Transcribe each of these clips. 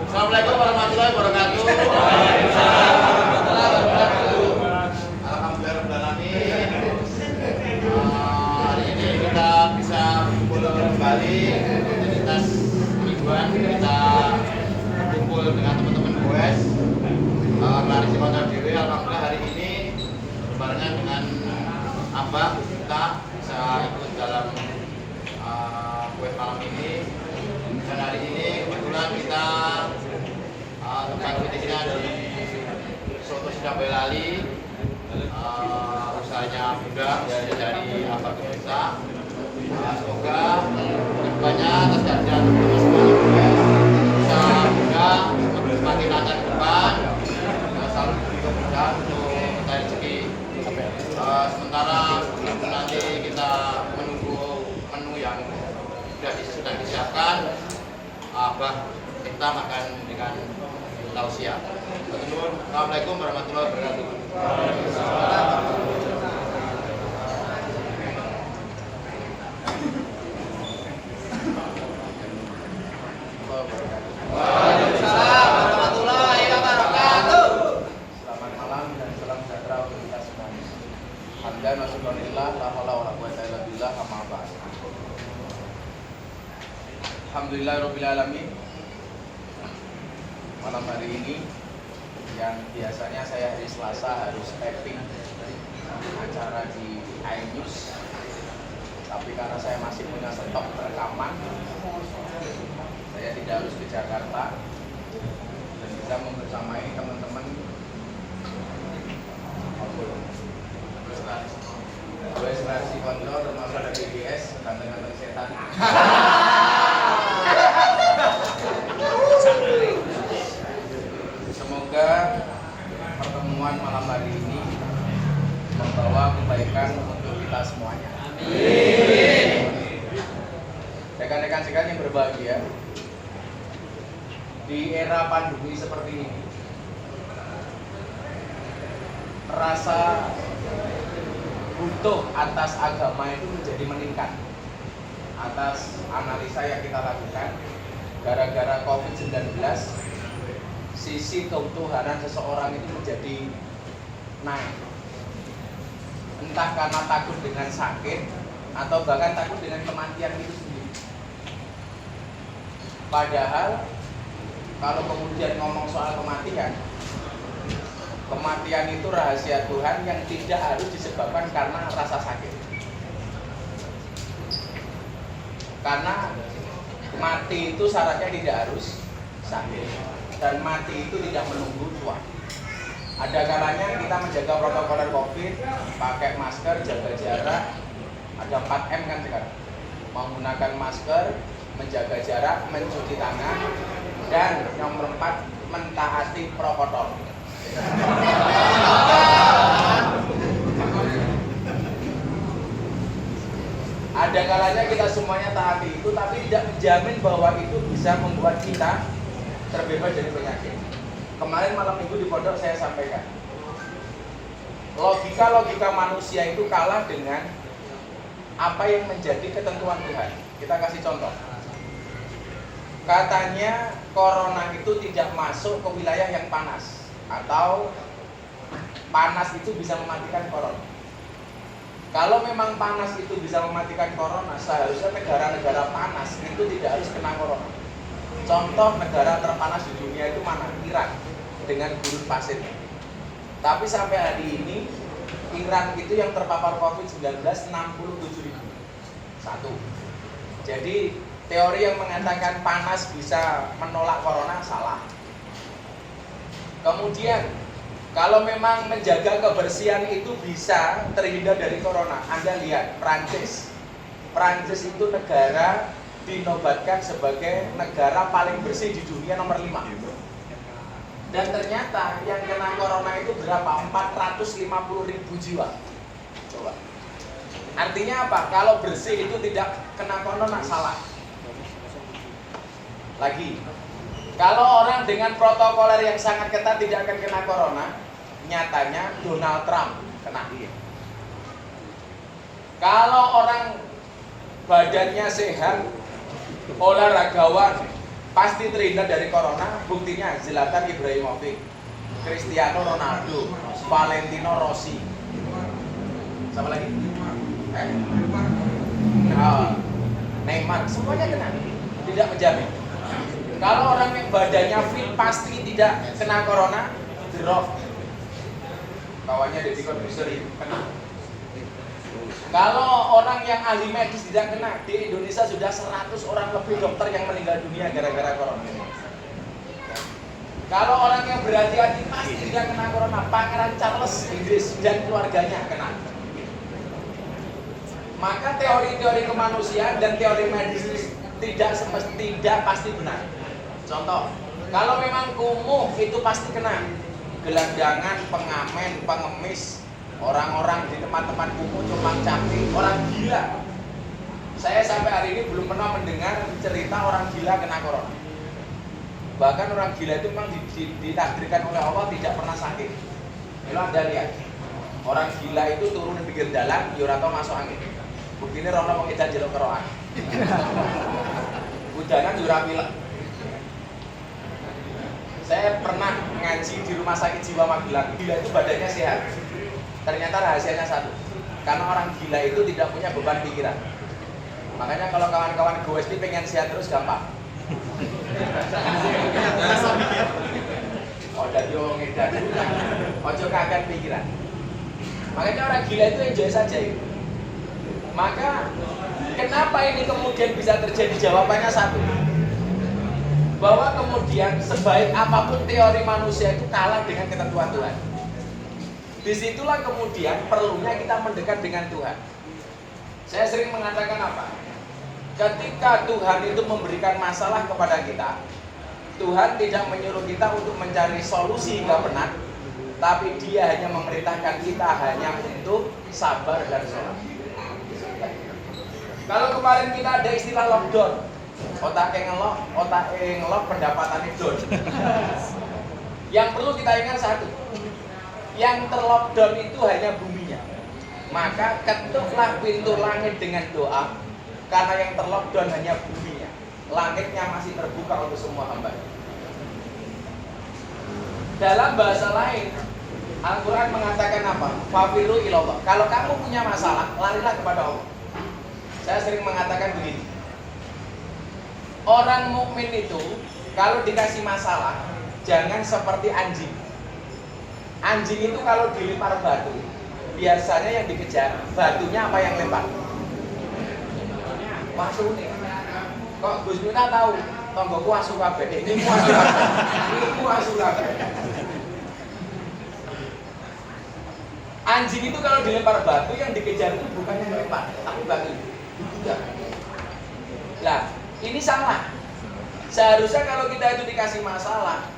Assalamualaikum warahmatullahi wabarakatuh. Waalaikumsalam warahmatullahi wabarakatuh. Alhamdulillah rabbil alamin. Hari ini kita bisa kumpul kembali rutinitas mingguan kita kumpul dengan teman-teman UES. Lari Kota Dewi. Alhamdulillah hari ini berbarengan dengan Abah kita bisa ikut dalam UES malam ini. Dan hari ini kebetulan kita tempat titiknya di Soto Sidang Boyolali, usahanya mudah dari Abah ke desa. Semoga kedepannya atas kerjaan teman-teman bisa mudah semakin lancar ke depan, selalu diberi kemudahan untuk mencari rezeki. Sementara sebelum nanti kita menunggu menu yang sudah disiapkan, Abah kita makan dengan tausiah. Assalamualaikum warahmatullahi wabarakatuh. Waalaikumsalam warahmatullahi wabarakatuh. Selamat malam dan salam sejahtera untuk kita semuanya. Hamdan wa syukurillah, la haula wala quwwata illa billah, amma ba'd. Alhamdulillahirabbil alamin. Malam hari ini yang biasanya saya hari Selasa harus taping acara di iNews, tapi karena saya masih punya stok rekaman, saya tidak harus ke Jakarta dan bisa membersamai teman-teman versi kontrol termasuk ada BBS ganteng-ganteng setan. Semoga pertemuan malam hari ini membawa kebaikan untuk kita semuanya. Amin. Rekan-rekan sekalian yang berbahagia, di era pandemi seperti ini, rasa butuh atas agama itu menjadi meningkat. Atas analisa yang kita lakukan, gara-gara COVID-19, sisi keutuhanan seseorang itu menjadi naik. Entah karena takut dengan sakit atau bahkan takut dengan kematian itu sendiri. Padahal kalau kemudian ngomong soal kematian, kematian itu rahasia Tuhan yang tidak harus disebabkan karena rasa sakit. Karena mati itu syaratnya tidak harus sakit, dan mati itu tidak menunggu tua. Ada kalanya kita menjaga protokol COVID, pakai masker, jaga jarak. Ada 4M kan sekarang. Menggunakan masker, menjaga jarak, mencuci tangan, dan nomor 4 mentaati protokol. Ada kalanya kita semuanya taati itu, tapi tidak menjamin bahwa itu bisa membuat kita terbebas dari penyakit. Kemarin malam minggu di pondok saya sampaikan, logika manusia itu kalah dengan apa yang menjadi ketentuan Tuhan. Kita kasih contoh. Katanya corona itu tidak masuk ke wilayah yang panas, atau panas itu bisa mematikan corona. Kalau memang panas itu bisa mematikan corona, seharusnya negara-negara panas itu tidak harus kena corona. Contoh negara terpanas di dunia itu mana? Iran, dengan gurun pasirnya. Tapi sampai hari ini Iran itu yang terpapar COVID-19 67.000. Satu. Jadi teori yang mengatakan panas bisa menolak corona salah. Kemudian kalau memang menjaga kebersihan itu bisa terhindar dari corona, Anda lihat Prancis. Prancis itu negara dinobatkan sebagai negara paling bersih di dunia nomor 5. Dan ternyata yang kena corona itu berapa? 450.000 jiwa. Coba. Artinya apa? Kalau bersih itu tidak kena corona, salah. Lagi, kalau orang dengan protokoler yang sangat ketat tidak akan kena corona, nyatanya Donald Trump kena. Kalau orang badannya sehat, olahragawan, pasti terhindar dari corona. Buktinya Zlatan Ibrahimovic, Cristiano Ronaldo, Valentino Rossi, sama lagi Neymar, semuanya kena. Tidak menjamin. Kalau orang yang badannya fit pasti tidak kena corona. The Rock, kawannya Deddy Corbuzier kena. Kalau orang yang ahli medis tidak kena, di Indonesia sudah 100 orang lebih dokter yang meninggal dunia gara-gara corona. Kalau orang yang berhati-hati pasti tidak kena corona. Pangeran Charles Inggris dan keluarganya kena. Maka teori-teori kemanusiaan dan teori medis tidak pasti benar. Contoh, kalau memang kumuh itu pasti kena. Gelandangan, pengamen, pengemis, orang-orang di tempat-tempat kumuh, cuma cantik, orang gila. Saya sampai hari ini belum pernah mendengar cerita orang gila kena corona. Bahkan orang gila itu memang ditakdirkan oleh Allah tidak pernah sakit. Kalau Anda lihat, orang gila itu turun di pinggir jalan, yurato masuk angin. Buktinya rono mengejar jeluk keroan. Udanan jurah pilek. Saya pernah ngaji di rumah sakit jiwa Magelang. Gila itu badannya sehat. Ternyata rahasianya satu. Karena orang gila itu tidak punya beban pikiran. Makanya kalau kawan-kawan goes ini pengen sehat terus gampang. Oh, dari orang edan. Ojo kaget pikiran. Makanya orang gila itu enjoy saja itu. Maka kenapa ini kemudian bisa terjadi? Jawabannya satu, bahwa kemudian sebaik apapun teori manusia itu kalah dengan ketentuan Tuhan. Disitulah kemudian perlunya kita mendekat dengan Tuhan. Saya sering mengatakan apa? Ketika Tuhan itu memberikan masalah kepada kita, Tuhan tidak menyuruh kita untuk mencari solusi hingga benar, tapi Dia hanya memerintahkan kita hanya untuk sabar dan sholat. Kalau kemarin kita ada istilah lockdown, otak ngelok, pendapatannya down. Yang perlu kita ingat satu, yang terlockdown itu hanya buminya. Maka ketuklah pintu langit dengan doa, karena yang terlockdown hanya buminya. Langitnya masih terbuka untuk semua hamba. Dalam bahasa lain, Al-Quran mengatakan apa? Fafiru ilallah. Kalau kamu punya masalah, larilah kepada Allah. Saya sering mengatakan begini, orang mukmin itu kalau dikasih masalah jangan seperti anjing. Anjing itu kalau dilempar batu, biasanya yang dikejar batunya apa yang lempar? Masuk nih. Kok Gus Miftah tahu? Tonggoku asu kabeh. Ini asu kabeh. Anjing itu kalau dilempar batu yang dikejar itu bukan yang lempar, tapi batu. Lah, ini salah. Seharusnya kalau kita itu dikasih masalah,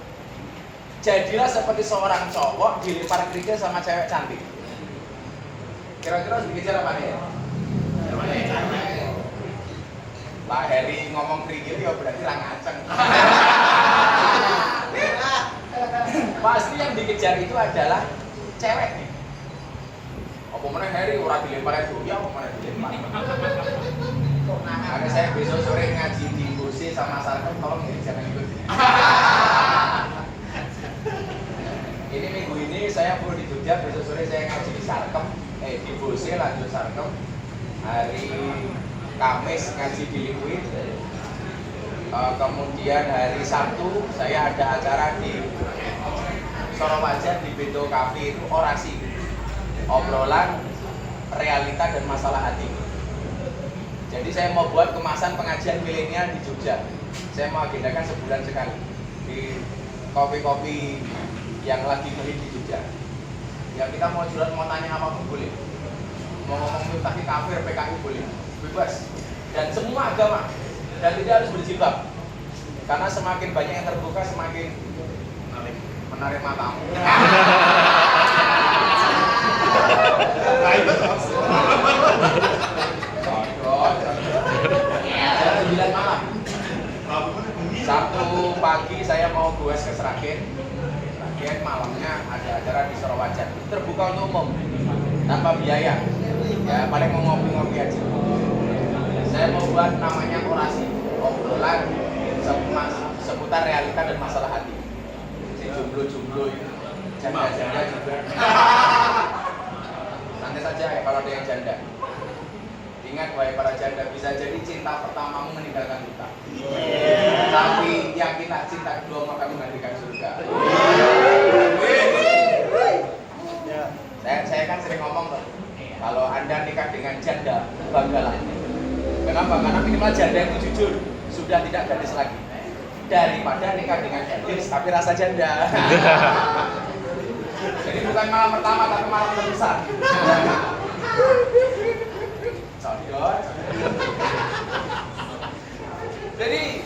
jadilah seperti seorang cowok dilempar kerikil sama cewek cantik. Kira-kira harus dikejar apa nih? Pak Heri ngomong kerikil ya berarti lang ngaceng. Pasti yang dikejar itu adalah cewek nih. Apa mana Heri orang dilempar itu ya, apa mana dilempar. Karena saya besok sore ngaji di Bose sama Sarkem, tolong ya jangan ikut. Ini minggu ini saya full di Jogja, besok sore saya ngaji di Sarkem, di Bose lanjut Sarkem. Hari Kamis ngaji di Liquid. Kemudian hari Sabtu saya ada acara di Sorowajan di Beto Cafe, itu orasi, obrolan realita dan masalah hati. Jadi saya mau buat kemasan pengajian milenial di Jogja. Saya mau agendakan sebulan sekali di kopi-kopi yang lagi beli di Jogja. Ya kita mau curhat, mau tanya apapun boleh. Mau ngomong Miftah kafir, PKI boleh, bebas. Dan semua agama, dan tidak harus berjilbab. Karena semakin banyak yang terbuka, semakin menarik matamu. Jam 9 malam. Sabtu pagi saya mau goes ke Sragen. Sragen malamnya ada acara di Sorowajan. Terbuka untuk umum, tanpa biaya. Ya paling mau ngopi-ngopi aja. Saya mau buat namanya orasi, obrolan seputar realita dan masalah hati. Si jomblo-jomblo itu, janda-janda juga. Santai saja ya kalau ada yang janda. Ingat wahai para janda, bisa jadi cinta pertamamu meninggalkan kita. Tapi yakinlah cinta kedua maka menggantikan surga. Saya kan sering ngomong tuh, kalau Anda nikah dengan janda, banggalah. Kenapa? Karena minimal janda itu jujur, sudah tidak gadis lagi. Daripada nikah dengan gadis tapi rasa janda. Jadi bukan malam pertama tapi malam terbesar. Jadi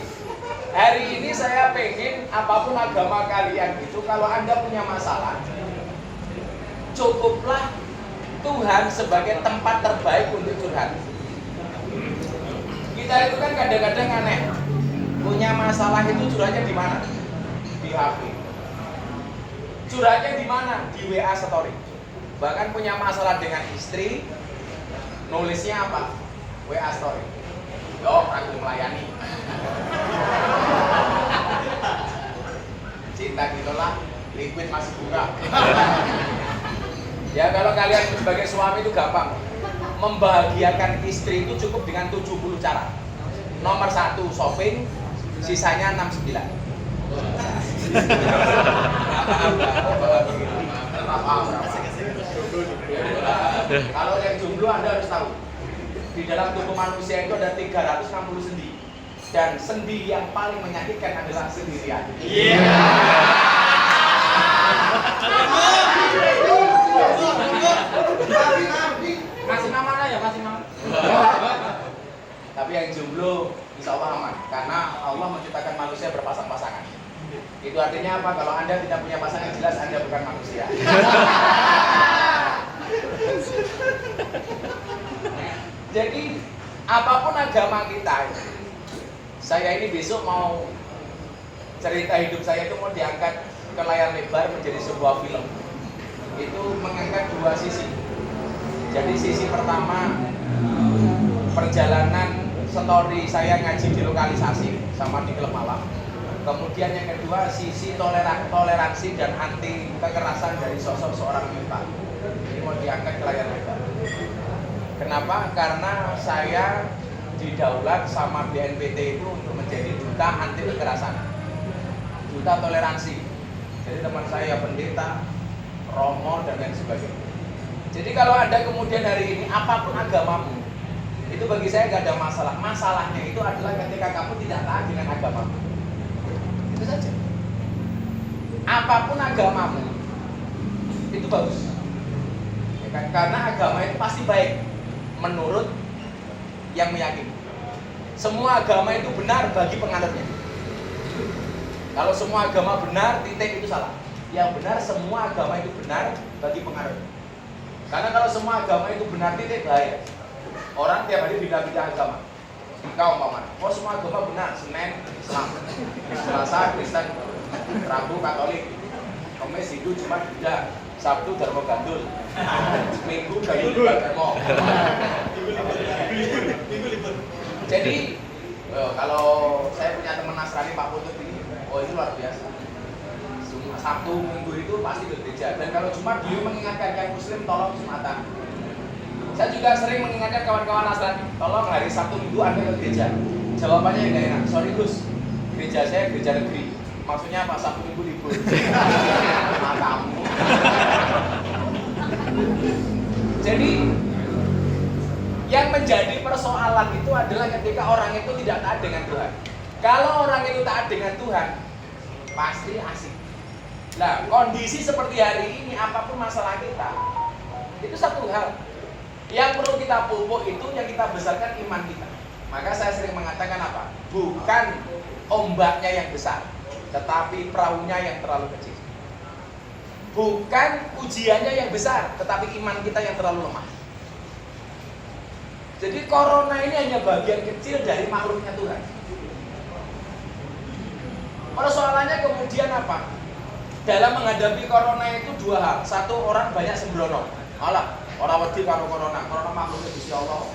hari ini saya pengen apapun agama kalian itu, kalau Anda punya masalah, cukuplah Tuhan sebagai tempat terbaik untuk curhat. Kita itu kan kadang-kadang aneh, punya masalah itu curhatnya di mana? Di HP. Curhatnya di mana? Di WA story. Bahkan punya masalah dengan istri, nulisnya apa? WA story. Yo, aku melayani. Cinta gitulah, liquid masih buka. Ya kalau kalian sebagai suami itu gampang. Membahagiakan istri itu cukup dengan 70 cara. Nomor 1 shopping, sisanya 69. Kalau yang jomblo Anda harus tahu, di dalam tubuh manusia itu ada 360 sendi, dan sendi yang paling menyakitkan adalah sendirian. Kasih nama ya, kasih nama. Tapi yang jomblo insya Allah aman, karena Allah menciptakan manusia berpasang-pasangan. Itu artinya apa? Kalau Anda tidak punya pasangan, jelas Anda bukan manusia. Jadi apapun agama kita, saya ini besok mau cerita hidup saya itu mau diangkat ke layar lebar menjadi sebuah film. Itu mengangkat dua sisi. Jadi sisi pertama, perjalanan story saya ngaji di lokalisasi sama di klub malam. Kemudian yang kedua, sisi toleransi dan anti kekerasan dari sosok seorang Miftah. Ini mau diangkat ke layar lebar. Kenapa? Karena saya didaulat sama BNPT itu untuk menjadi duta anti kekerasan, duta toleransi. Jadi teman saya pendeta, romo dan lain sebagainya. Jadi kalau ada kemudian hari ini apapun agamamu, itu bagi saya gak ada masalah. Masalahnya itu adalah ketika kamu tidak taat dengan agamamu. Itu saja. Apapun agamamu itu bagus, ya kan? Karena agama itu pasti baik menurut yang meyakini. Semua agama itu benar bagi penganutnya. Kalau semua agama benar, titik itu salah. Yang benar, semua agama itu benar bagi penganutnya. Karena kalau semua agama itu benar, titik, bahaya. Orang tiap hari pindah-pindah agama. Engkau umpamanya, oh semua agama benar, Senin Islam, Selasa Kristen, Rabu Katolik, Kamis Hindu, Jumat Buddha, Sabtu Dharma Gandul, Minggu Gandul Dharma. Jadi kalau saya punya teman Nasrani Pak Putut ini, oh ini luar biasa. Sabtu Minggu itu pasti ke gereja, dan kalau Jumat dia mengingatkan yang Muslim tolong Jumatan. Saya juga sering mengingatkan kawan-kawan Nasrani, tolong hari Sabtu Minggu Anda ke gereja. Jawabannya yang gak enak, sorry Gus, gereja saya gereja negeri. Maksudnya Pak Sabtu Minggu libur. Matamu. Jadi yang menjadi persoalan itu adalah ketika orang itu tidak taat dengan Tuhan. Kalau orang itu taat dengan Tuhan, pasti asik. Nah, kondisi seperti hari ini, apapun masalah kita, itu satu hal. Yang perlu kita pupuk itu yang kita besarkan iman kita. Maka saya sering mengatakan apa? Bukan ombaknya yang besar, tetapi perahunya yang terlalu kecil. Bukan ujiannya yang besar, tetapi iman kita yang terlalu lemah. Jadi corona ini hanya bagian kecil dari makhluknya Tuhan. Persoalannya kemudian apa? Dalam menghadapi corona itu dua hal. Satu, orang banyak sembrono. Alah, orang wedi karo corona makhluk Gusti Allah.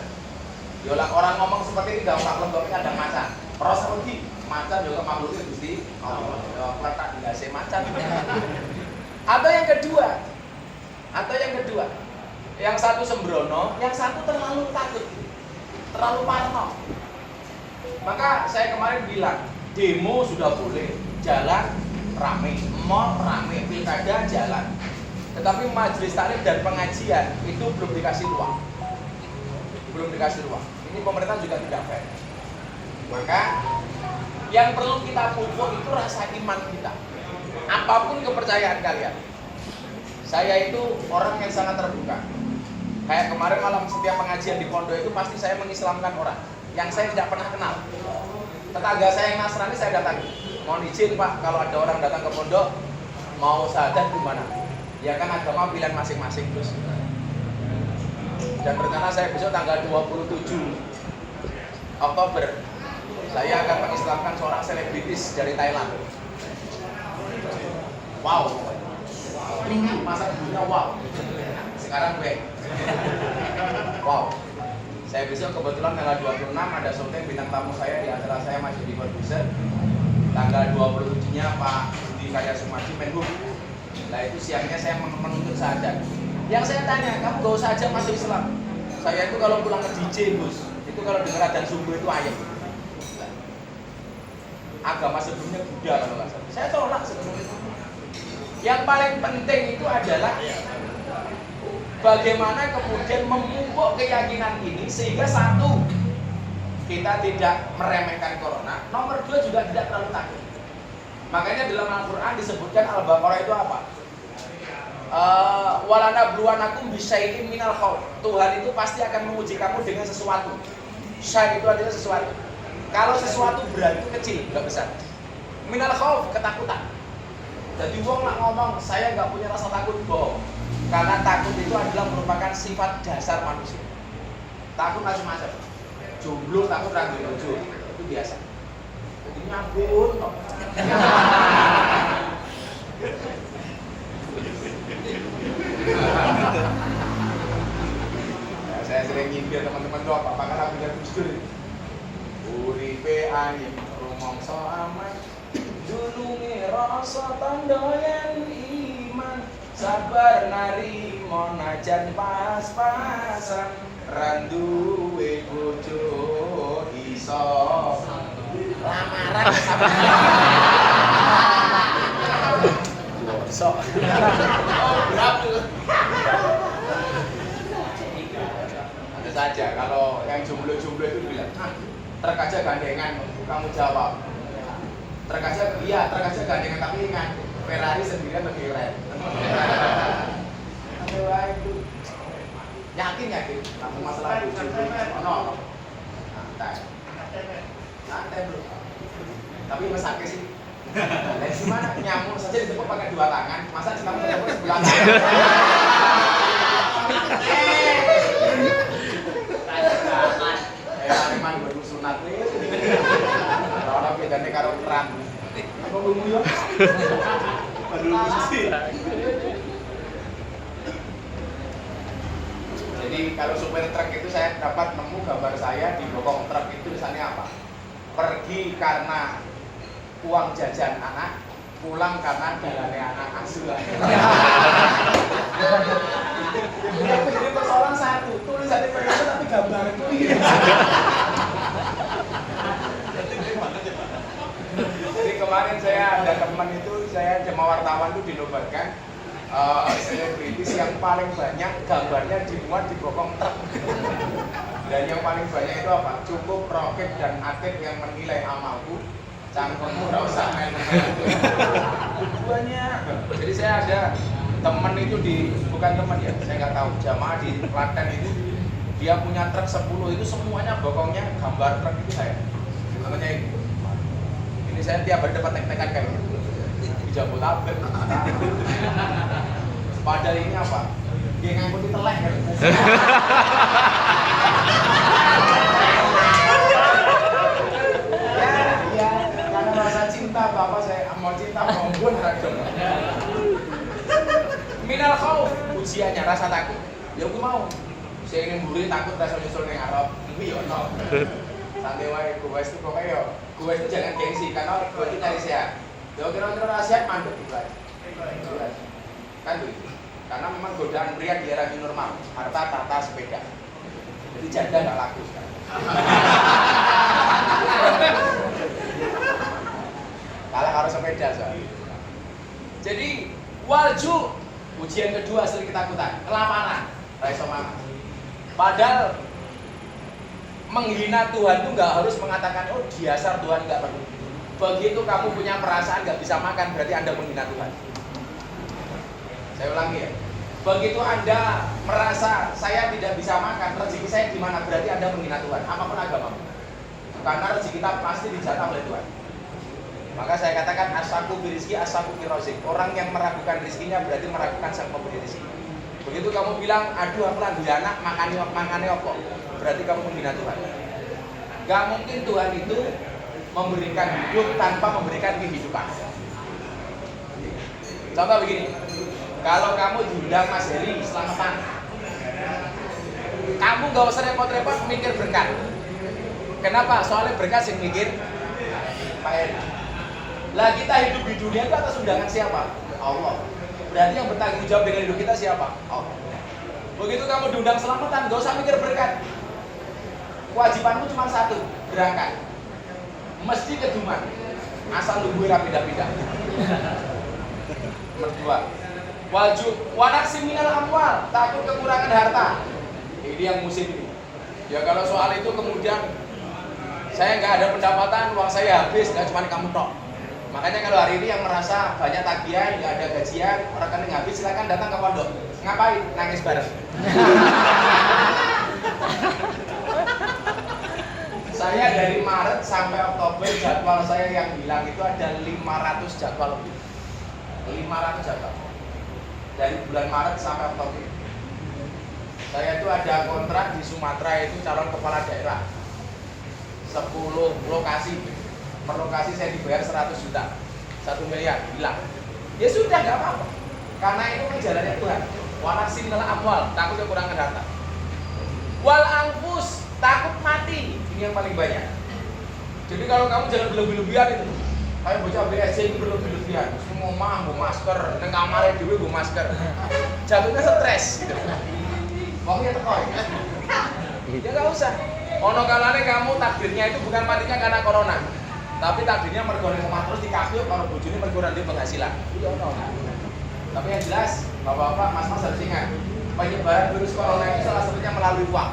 Yolah orang ngomong seperti ini gak usah lembek kadang macan. Perasa wedi. macan juga makhluknya Gusti Allah. Ya letak dikasih macan. Atau yang kedua, yang satu sembrono, yang satu terlalu takut, terlalu parno. Maka saya kemarin bilang, demo sudah boleh, jalan rame, mall rame, pilkada jalan. Tetapi majelis taklim dan pengajian itu belum dikasih ruang. Ini pemerintah juga tidak fair. Maka yang perlu kita pupuk itu rasa iman kita. Apapun kepercayaan kalian. Saya itu orang yang sangat terbuka. Kayak kemarin malam setiap pengajian di pondok itu pasti saya mengislamkan orang yang saya tidak pernah kenal. Tetangga saya yang Nasrani saya datangi. Mohon izin Pak, kalau ada orang datang ke pondok mau syahadat gimana? Ya kan agama pilihan masing-masing terus. Dan rencana saya besok tanggal 27 Oktober saya akan mengislamkan seorang selebritis dari Thailand. Wow. Masa dulunya wow. Sekarang gue. Wow. Saya besok kebetulan tanggal 26 ada syuting bintang tamu saya di acara saya masih di produser. Tanggal 27-nya Pak Budi Karya Sumadi Menhub. Nah itu siangnya saya menuntut syahadat. Yang saya tanya, kamu gak usah aja masuk Islam. Saya itu kalau pulang ke DJ Gus, itu kalau dengar adzan subuh itu ayam. Agama sebelumnya Buddha kalau nggak salah. Saya tolak sebetulnya. Yang paling penting itu adalah bagaimana kemudian memupuk keyakinan ini sehingga satu, kita tidak meremehkan corona. Nomor dua juga tidak terlalu takut. Makanya dalam Al-Quran disebutkan Al-Baqarah itu apa? Walana bluwanakum bisyai'in minal khauf. Tuhan itu pasti akan menguji kamu dengan sesuatu. Syai' itu adalah sesuatu. Kalau sesuatu berat itu kecil, nggak besar. Minal khauf, ketakutan. Jadi wong nak ngomong saya nggak punya rasa takut, bohong. Karena takut itu adalah merupakan sifat dasar manusia. Takut macam-macam. Jomblo takut ragu bojo, itu biasa. Jadi nyambut kok. Nah, saya sering nyindir teman-teman doa apa kan lagunya Gus Dur. Uripe angin rumangsa aman, dununge rasa tandoyan iman, sabar narimo najan pas-pasan, randuwe bojo iso lamaran sama. Sok. Oh, berapa? Ada saja kalau yang jomblo-jomblo itu bilang, truk aja gandengan, kamu jawab. Truk aja, iya, truk aja gandengan, tapi ingat, Ferrari sendirian lebih keren. Itu yakin, kamu masalah itu. No. Santai bro. Tapi mesake sih. Nah, gimana nyamuk saja ditepuk pakai dua tangan, masa kamu nyamuk sebelah tangan? Memang baru sunat nih. Orang bedanya karo keran. Apa bungu ya? Jadi kalau supir truk itu saya dapat nemu gambar saya di bokong truk itu tulisannya apa? Pergi karena uang jajan anak, pulang karena jalannya anak asuhan. Jadi persoalan satu, tulisannya berbeda tapi gambar itu iya. Jadi kemarin saya ada teman itu, saya sama wartawan itu dinobatkan selebritis yang paling banyak gambarnya dimuat di bokong truk. Dan yang paling banyak itu apa? Cukup Rokib dan Atib yang menilai amalku. Cangkemmu nggak usah main tujuannya. Jadi saya ada teman itu bukan teman ya, saya nggak tahu, jamaah di Klaten itu dia punya truk 10 itu semuanya bokongnya gambar truk itu saya. Namanya ini saya tiap hari dapat tek-tekan kayak gitu di Jabodetabek. Padahal ini apa? Dia ngangkuti telek kan. Cinta bapak saya mau cinta maupun racun. Minal khauf ujiannya rasa takut. Ya gue mau. Saya ingin buri takut rasa nyusul ning Arab. Kuwi yo no. Santai wae gue wis pokoke yo Gue itu jangan gengsi karena gue itu nyari sehat. Kalau kira-kira sehat mandek gitu aja. Kan begitu. Karena memang godaan pria di era new normal, harta, tahta, sepeda. Jadi janda nggak laku sekarang. Kalah harus sepeda soalnya. Jadi walju ujian kedua sering ketakutan, kelaparan, raiso mangan. Padahal menghina Tuhan itu nggak harus mengatakan oh dasar Tuhan nggak perlu. Begitu kamu punya perasaan nggak bisa makan berarti Anda menghina Tuhan. Saya ulangi ya. Begitu Anda merasa saya tidak bisa makan, rezeki saya gimana berarti Anda menghina Tuhan. Apapun agamamu. Karena rezeki kita pasti dijatah oleh Tuhan. Maka saya katakan asaku birizki asaku firozik. Orang yang meragukan rizkinya berarti meragukan sang pemberi rezeki. Begitu kamu bilang, aduh aku lagi anak makannya apa? Berarti kamu menghina Tuhan. Gak mungkin Tuhan itu memberikan hidup tanpa memberikan kehidupan. Contoh begini, kalau kamu diundang Mas Heri selamatan, kamu gak usah repot-repot mikir berkat. Kenapa? Soalnya berkat yang mikir Pak Heri. Lah kita hidup di dunia itu atas undangan siapa? Allah. Berarti yang bertanggung jawab dengan hidup kita siapa? Allah. Begitu kamu diundang selamatan, gak usah mikir berkat. Kewajibanmu cuma satu, berangkat. Mesti ke Duman. Asal nunggu pindah-pindah. Nomor 2. Wajib wanaksi minal amwal, takut kekurangan harta. Ini yang musim ini. Ya kalau soal itu kemudian saya nggak ada pendapatan, uang saya habis, nggak cuma kamu tok. Makanya kalau hari ini yang merasa banyak tagihan, nggak ada gajian, rekening habis, silakan datang ke pondok. Ngapain? Nangis bareng. Saya dari Maret sampai Oktober jadwal saya yang bilang itu ada 500 jadwal lebih. 500 jadwal. Dari bulan Maret sampai Oktober. Saya itu ada kontrak di Sumatera itu calon kepala daerah. 10 lokasi. Per lokasi saya dibayar 100 juta. 1 miliar, hilang. Ya sudah, nggak apa-apa. Karena itu jalannya Tuhan. Wanaksi minal amwal, takut kekurangan harta. Wal anfus, takut mati. Ini yang paling banyak. Jadi kalau kamu jangan berlebih-lebihan itu. Kayak bocah BSC itu berlebih-lebihan. Semua mampu masker, neng kamarnya juga gue masker. Jatuhnya stres gitu. Pokoknya tekoi. Ya nggak usah. Ono kalane kamu takdirnya itu bukan matinya karena corona. Tapi takdirnya mergo ning omah terus dikasih kalau bojone mergo ora penghasilan. Iya ono. Tapi yang jelas, Bapak-bapak, Mas-mas harus ingat, penyebaran virus corona itu salah satunya melalui uang.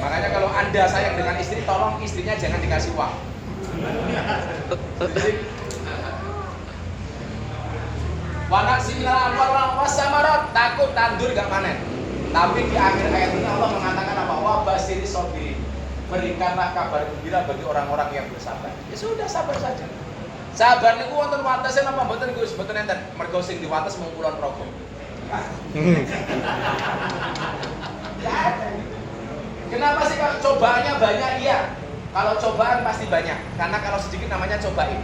Makanya kalau Anda sayang dengan istri, tolong istrinya jangan dikasih uang. Wanaksi minal amwal wasamarat, takut tandur gak panen. Tapi di akhir ayat ini Allah mengatakan apa? Wa basyiri sabirin. Berikanlah kabar gembira bagi orang-orang yang bersabar. Ya sudah, sabar saja. Sabar niku wonten watese napa mboten Gus? Mboten enten. Mergo sing diwates mung kulon progo. Kenapa sih kalau cobaannya banyak? Iya. Kalau cobaan pasti banyak. Karena kalau sedikit namanya cobain.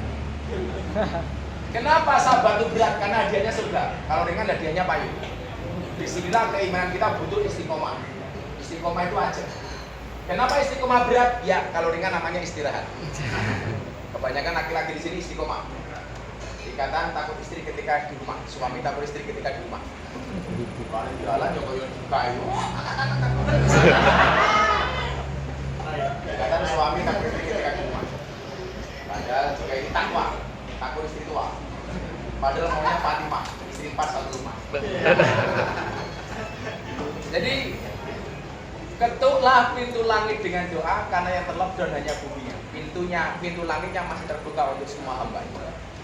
Kenapa sabar itu berat? Karena hadiahnya surga. Kalau ringan hadiahnya payung. Disinilah keimanan kita butuh istiqomah. Istiqomah itu aja. Kenapa istiqomah berat? Ya, kalau ringan namanya istirahat. Kebanyakan laki-laki di sini istiqomah. Ikatan takut istri ketika di rumah, suami takut istri ketika di rumah. Kalau jalan Joko yang kayu. Ikatan suami takut istri ketika di rumah. Padahal juga ini takwa, takut istri tua. Padahal maunya Fatimah, istri 4 satu rumah. Jadi ketuklah pintu langit dengan doa karena yang terlockdown hanya buminya. Pintu langit yang masih terbuka untuk semua hamba.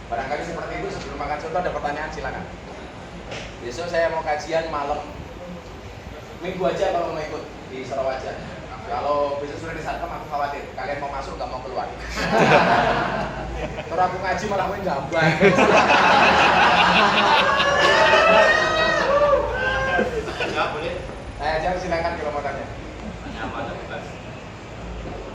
Barangkali seperti itu. Sebelum makan soto ada pertanyaan, silakan. Besok saya mau kajian malam. Minggu aja kalau mau ikut di Sarawaja. Kalau besok sudah disatkem aku khawatir kalian mau masuk nggak mau keluar. Kalau aku ngaji malah gue gambar. Enggak boleh. Saya aja silakan kalau mau tanya.